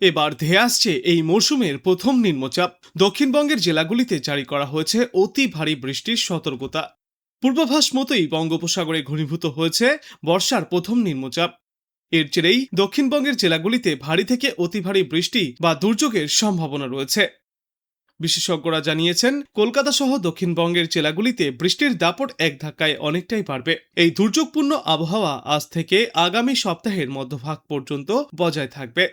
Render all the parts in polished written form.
এবার ধেয়ে আসছে এই মরশুমের প্রথম নিম্নচাপ। দক্ষিণবঙ্গের জেলাগুলিতে জারি করা হয়েছে অতি ভারী বৃষ্টির সতর্কতা। পূর্বাভাস মতোই বঙ্গোপসাগরে ঘনীভূত হয়েছে বর্ষার প্রথম নিম্নচাপ। এর জেরেই দক্ষিণবঙ্গের জেলাগুলিতে ভারী থেকে অতি ভারী বৃষ্টি বা দুর্যোগের সম্ভাবনা রয়েছে। বিশেষজ্ঞরা জানিয়েছেন, কলকাতা সহ দক্ষিণবঙ্গের জেলাগুলিতে বৃষ্টির দাপট এক ধাক্কায় অনেকটাই বাড়বে। এই দুর্যোগপূর্ণ আবহাওয়া আজ থেকে আগামী সপ্তাহের মধ্যভাগ পর্যন্ত বজায় থাকবে।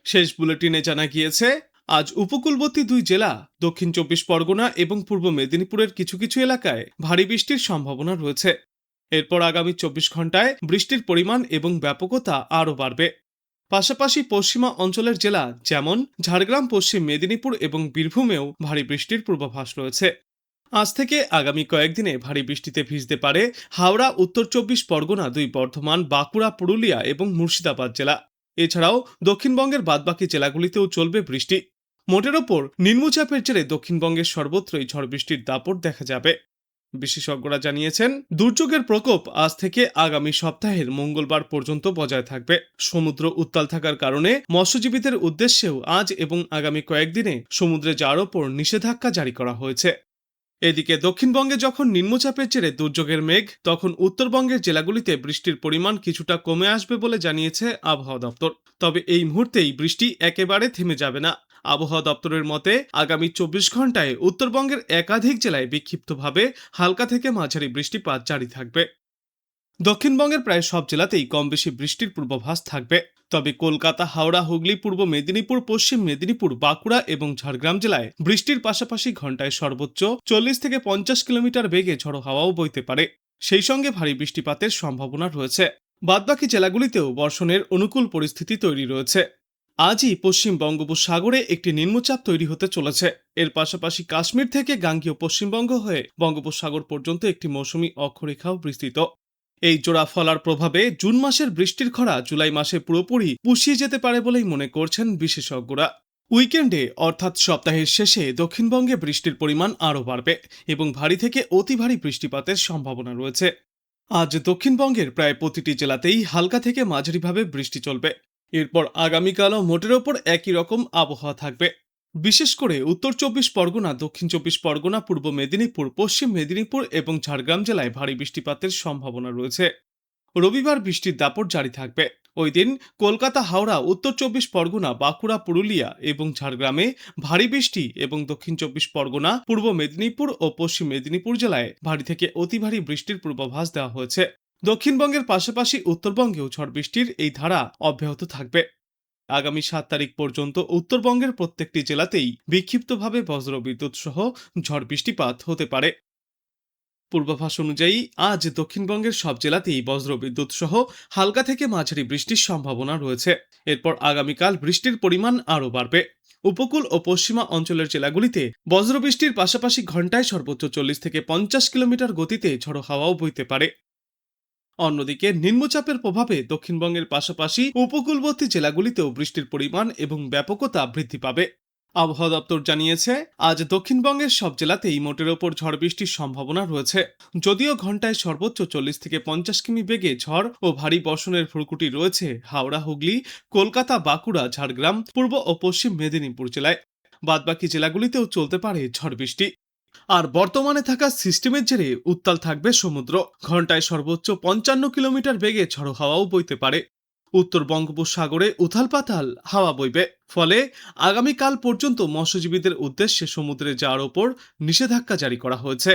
শেষ বুলেটিনে জানা গিয়েছে, আজ উপকূলবর্তী দুই জেলা দক্ষিণ চব্বিশ পরগনা এবং পূর্ব মেদিনীপুরের কিছু কিছু এলাকায় ভারী বৃষ্টির সম্ভাবনা রয়েছে। এরপর আগামী 24 ঘন্টায় বৃষ্টির পরিমাণ এবং ব্যাপকতা আরও বাড়বে। পাশাপাশি পশ্চিমা অঞ্চলের জেলা যেমন ঝাড়গ্রাম, পশ্চিম মেদিনীপুর এবং বীরভূমেও ভারী বৃষ্টির পূর্বাভাস রয়েছে। আজ থেকে আগামী কয়েকদিনে ভারী বৃষ্টিতে ভিজতে পারে হাওড়া, উত্তর চব্বিশ পরগনা, দুই বর্ধমান, বাঁকুড়া, পুরুলিয়া এবং মুর্শিদাবাদ জেলা। এছাড়াও দক্ষিণবঙ্গের বাদবাকি জেলাগুলিতেও চলবে বৃষ্টি। মোটের ওপর নিম্নচাপের জেরে দক্ষিণবঙ্গের সর্বত্রই ঝড় বৃষ্টির দাপট দেখা যাবে। বিশেষজ্ঞরা জানিয়েছেন, দুর্যোগের প্রকোপ আজ থেকে আগামী সপ্তাহের মঙ্গলবার পর্যন্ত বজায় থাকবে। সমুদ্র উত্তাল থাকার কারণে মৎস্যজীবীদের উদ্দেশ্যেও আজ এবং আগামী কয়েকদিনে সমুদ্রে যাওয়ার ওপর নিষেধাজ্ঞা জারি করা হয়েছে। এদিকে দক্ষিণবঙ্গে যখন নিম্নচাপের জেরে দুর্যোগের মেঘ, তখন উত্তরবঙ্গের জেলাগুলিতে বৃষ্টির পরিমাণ কিছুটা কমে আসবে বলে জানিয়েছে আবহাওয়া দপ্তর। তবে এই মুহূর্তেই বৃষ্টি একেবারে থেমে যাবে না। আবহাওয়া দপ্তরের মতে, আগামী 24 ঘন্টায় উত্তরবঙ্গের একাধিক জেলায় বিক্ষিপ্তভাবে হালকা থেকে মাঝারি বৃষ্টিপাত জারি থাকবে। দক্ষিণবঙ্গের প্রায় সব জেলাতেই কম বেশি বৃষ্টির পূর্বাভাস থাকবে। তবে কলকাতা, হাওড়া, হুগলি, পূর্ব মেদিনীপুর, পশ্চিম মেদিনীপুর, বাঁকুড়া এবং ঝাড়গ্রাম জেলায় বৃষ্টির পাশাপাশি ঘন্টায় সর্বোচ্চ 40 থেকে 50 কিলোমিটার বেগে ঝড়ো হাওয়াও বইতে পারে। সেই সঙ্গে ভারী বৃষ্টিপাতের সম্ভাবনা রয়েছে। বাদবাকি জেলাগুলিতেও বর্ষণের অনুকূল পরিস্থিতি তৈরি রয়েছে। আজই পশ্চিম বঙ্গোপসাগরে একটি নিম্নচাপ তৈরি হতে চলেছে। এর পাশাপাশি কাশ্মীর থেকে গাঙ্গেয় পশ্চিমবঙ্গ হয়ে বঙ্গোপসাগর পর্যন্ত একটি মৌসুমী অক্ষরেখাও বিস্তৃত। এই জোড়া ফলার প্রভাবে জুন মাসের বৃষ্টির খরা জুলাই মাসে পুরোপুরি পুষিয়ে যেতে পারে বলেই মনে করছেন বিশেষজ্ঞরা। উইকেন্ডে অর্থাৎ সপ্তাহের শেষে দক্ষিণবঙ্গে বৃষ্টির পরিমাণ আরও বাড়বে এবং ভারী থেকে অতি ভারী বৃষ্টিপাতের সম্ভাবনা রয়েছে। আজ দক্ষিণবঙ্গের প্রায় প্রতিটি জেলাতেই হালকা থেকে মাঝারিভাবে বৃষ্টি চলবে। এরপর আগামীকালও মোটের ওপর একই রকম আবহাওয়া থাকবে। বিশেষ করে উত্তর চব্বিশ পরগনা, দক্ষিণ চব্বিশ পরগনা, পূর্ব মেদিনীপুর, পশ্চিম মেদিনীপুর এবং ঝাড়গ্রাম জেলায় ভারী বৃষ্টিপাতের সম্ভাবনা রয়েছে। রবিবার বৃষ্টির দাপট জারি থাকবে। ওই দিন কলকাতা, হাওড়া, উত্তর চব্বিশ পরগনা, বাঁকুড়া, পুরুলিয়া এবং ঝাড়গ্রামে ভারী বৃষ্টি এবং দক্ষিণ চব্বিশ পরগনা, পূর্ব মেদিনীপুর ও পশ্চিম মেদিনীপুর জেলায় ভারী থেকে অতি ভারী বৃষ্টির পূর্বাভাস দেওয়া হয়েছে। দক্ষিণবঙ্গের পাশাপাশি উত্তরবঙ্গেও ঝড় বৃষ্টির এই ধারা অব্যাহত থাকবে। আগামী 7 তারিখ পর্যন্ত উত্তরবঙ্গের প্রত্যেকটি জেলাতেই বিক্ষিপ্তভাবে বজ্রবিদ্যুৎ সহ ঝড় বৃষ্টিপাত হতে পারে। পূর্বাভাস অনুযায়ী আজ দক্ষিণবঙ্গের সব জেলাতেই বজ্রবিদ্যুৎ সহ হালকা থেকে মাঝারি বৃষ্টির সম্ভাবনা রয়েছে। এরপর আগামীকাল বৃষ্টির পরিমাণ আরও বাড়বে। উপকূল ও পশ্চিমা অঞ্চলের জেলাগুলিতে বজ্রবৃষ্টির পাশাপাশি ঘন্টায় সর্বোচ্চ 40 থেকে 50 কিলোমিটার গতিতে ঝড়ো হাওয়াও বইতে পারে। অন্যদিকে নিম্নচাপের প্রভাবে দক্ষিণবঙ্গের পাশাপাশি উপকূলবর্তী জেলাগুলিতেও বৃষ্টির পরিমাণ এবং ব্যাপকতা বৃদ্ধি পাবে। আবহাওয়া দপ্তর জানিয়েছে, আজ দক্ষিণবঙ্গের সব জেলাতেই মোটের ওপর ঝড় বৃষ্টির সম্ভাবনা রয়েছে। যদিও ঘন্টায় সর্বোচ্চ 40 থেকে 50 কিমি বেগে ঝড় ও ভারী বর্ষণের ভ্রুকুটি রয়েছে হাওড়া, হুগলি, কলকাতা, বাঁকুড়া, ঝাড়গ্রাম, পূর্ব ও পশ্চিম মেদিনীপুর জেলায়। বাদবাকি জেলাগুলিতেও চলতে পারে ঝড় বৃষ্টি। আর বর্তমানে থাকা সিস্টেমের জেরে উত্তাল থাকবে সমুদ্র। ঘন্টায় সর্বোচ্চ 55 কিলোমিটার বেগে ঝড়ো হাওয়াও বইতে পারে। উত্তর বঙ্গোপসাগরে উথাল পাতাল হাওয়া বইবে। ফলে আগামীকাল পর্যন্ত মৎস্যজীবীদের উদ্দেশ্যে সমুদ্রে যাওয়ার ওপর নিষেধাজ্ঞা জারি করা হয়েছে।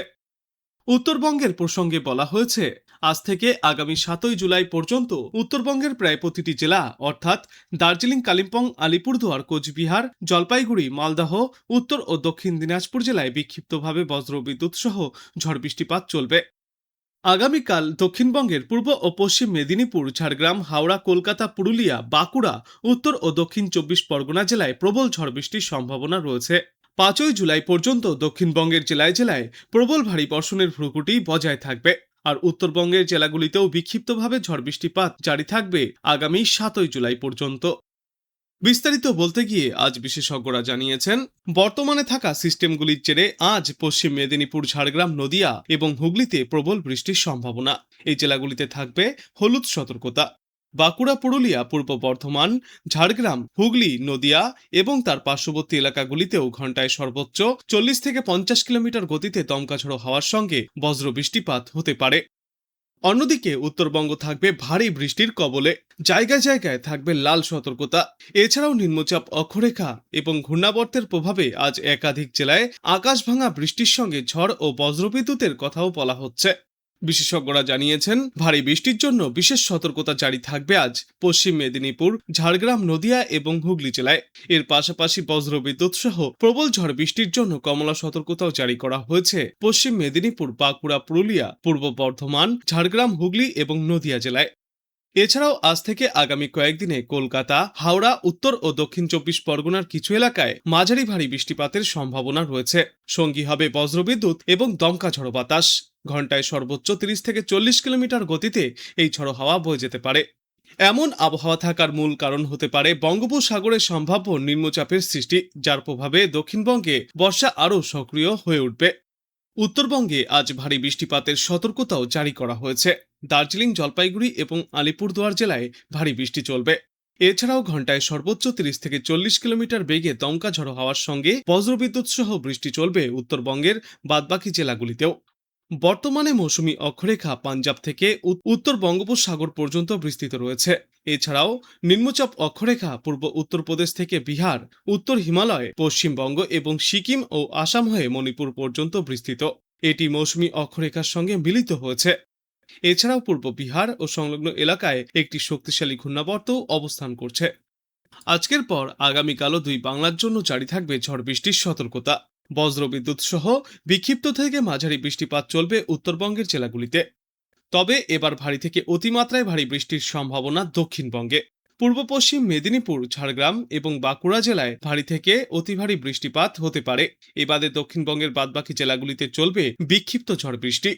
উত্তরবঙ্গের প্রসঙ্গে বলা হয়েছে, আজ থেকে আগামী 7 জুলাই পর্যন্ত উত্তরবঙ্গের প্রায় প্রতিটি জেলা অর্থাৎ দার্জিলিং, কালিম্পং, আলিপুরদুয়ার, কোচবিহার, জলপাইগুড়ি, মালদহ, উত্তর ও দক্ষিণ দিনাজপুর জেলায় বিক্ষিপ্তভাবে বজ্রবিদ্যুৎ সহ ঝড় বৃষ্টিপাত চলবে। আগামীকাল দক্ষিণবঙ্গের পূর্ব ও পশ্চিম মেদিনীপুর, ঝাড়গ্রাম, হাওড়া, কলকাতা, পুরুলিয়া, বাঁকুড়া, উত্তর ও দক্ষিণ চব্বিশ পরগনা জেলায় প্রবল ঝড় বৃষ্টির সম্ভাবনা রয়েছে। 5 জুলাই পর্যন্ত দক্ষিণবঙ্গের জেলায় জেলায় প্রবল ভারী বর্ষণের ভ্রুকুটি বজায় থাকবে। আর উত্তরবঙ্গের জেলাগুলিতেও বিক্ষিপ্তভাবে ঝড় বৃষ্টিপাত জারি থাকবে আগামী 7 জুলাই পর্যন্ত। বিস্তারিত বলতে গিয়ে আজ বিশেষজ্ঞরা জানিয়েছেন, বর্তমানে থাকা সিস্টেমগুলির জেরে আজ পশ্চিম মেদিনীপুর, ঝাড়গ্রাম, নদিয়া এবং হুগলিতে প্রবল বৃষ্টির সম্ভাবনা। এই জেলাগুলিতে থাকবে হলুদ সতর্কতা। বাঁকুড়া, পুরুলিয়া, পূর্ব বর্ধমান, ঝাড়গ্রাম, হুগলি, নদিয়া এবং তার পার্শ্ববর্তী এলাকাগুলিতেও ঘন্টায় সর্বোচ্চ 40 থেকে 50 কিলোমিটার গতিতে দমকা ঝোড়ো হাওয়ার সঙ্গে বজ্র বৃষ্টিপাত হতে পারে। অন্যদিকে উত্তরবঙ্গ থাকবে ভারী বৃষ্টির কবলে, জায়গায় জায়গায় থাকবে লাল সতর্কতা। এছাড়াও নিম্নচাপ অক্ষরেখা এবং ঘূর্ণাবর্তের প্রভাবে আজ একাধিক জেলায় আকাশ ভাঙা বৃষ্টির সঙ্গে ঝড় ও বজ্রবিদ্যুতের কথাও বলা হচ্ছে। বিশেষজ্ঞরা জানিয়েছেন, ভারী বৃষ্টির জন্য বিশেষ সতর্কতা জারি থাকবে আজ পশ্চিম মেদিনীপুর, ঝাড়গ্রাম, নদিয়া এবং হুগলি জেলায়। এর পাশাপাশি বজ্রবিদ্যুৎ সহ প্রবল ঝড় বৃষ্টির জন্য কমলা সতর্কতাও জারি করা হয়েছে পশ্চিম মেদিনীপুর, বাঁকুড়া, পুরুলিয়া, পূর্ব বর্ধমান, ঝাড়গ্রাম, হুগলি এবং নদিয়া জেলায়। এছাড়াও আজ থেকে আগামী কয়েকদিনে কলকাতা, হাওড়া, উত্তর ও দক্ষিণ 24 পরগনার কিছু এলাকায় মাঝারি ভারী বৃষ্টিপাতের সম্ভাবনা রয়েছে। সঙ্গী হবে বজ্রবিদ্যুৎ এবং দমকা ঝড়ো বাতাস। ঘন্টায় সর্বোচ্চ 30 থেকে 40 কিলোমিটার গতিতে এই ঝড়ো হাওয়া বয়ে যেতে পারে। এমন আবহাওয়া থাকার মূল কারণ হতে পারে বঙ্গোপসাগরে সম্ভাব্য নিম্নচাপের সৃষ্টি, যার প্রভাবে দক্ষিণবঙ্গে বর্ষা আরও সক্রিয় হয়ে উঠবে। উত্তরবঙ্গে আজ ভারী বৃষ্টিপাতের সতর্কতাও জারি করা হয়েছে। দার্জিলিং, জলপাইগুড়ি এবং আলিপুরদুয়ার জেলায় ভারী বৃষ্টি চলবে। এছাড়াও ঘন্টায় সর্বোচ্চ 30 থেকে 40 কিলোমিটার বেগে দমকা ঝড়ো হাওয়ার সঙ্গে বজ্রবিদ্যুৎ সহ বৃষ্টি চলবে উত্তরবঙ্গের বাদবাকি জেলাগুলিতেও। বর্তমানে মৌসুমী অক্ষরেখা পাঞ্জাব থেকে উত্তর বঙ্গোপসাগর পর্যন্ত বিস্তৃত রয়েছে। এছাড়াও নিম্নচাপ অক্ষরেখা পূর্ব উত্তরপ্রদেশ থেকে বিহার, উত্তর হিমালয়, পশ্চিমবঙ্গ এবং সিকিম ও আসাম হয়ে মণিপুর পর্যন্ত বিস্তৃত। এটি মৌসুমী অক্ষরেখার সঙ্গে মিলিত হয়েছে। এছাড়াও পূর্ব বিহার ও সংলগ্ন এলাকায় একটি শক্তিশালী ঘূর্ণাবর্তও অবস্থান করছে। আজকের পর আগামীকালও দুই বাংলার জন্য জারি থাকবে ঝড় বৃষ্টির সতর্কতা। বজ্রবিদ্যুৎ সহ বিক্ষিপ্ত থেকে মাঝারি বৃষ্টিপাত চলবে উত্তরবঙ্গের জেলাগুলিতে। তবে এবার ভারী থেকে অতিমাত্রায় ভারী বৃষ্টির সম্ভাবনা দক্ষিণবঙ্গে। পূর্ব পশ্চিম মেদিনীপুর, ঝাড়গ্রাম এবং বাঁকুড়া জেলায় ভারী থেকে অতি ভারী বৃষ্টিপাত হতে পারে। এবারে দক্ষিণবঙ্গের বাদবাকি জেলাগুলিতে চলবে বিক্ষিপ্ত ঝড় বৃষ্টি।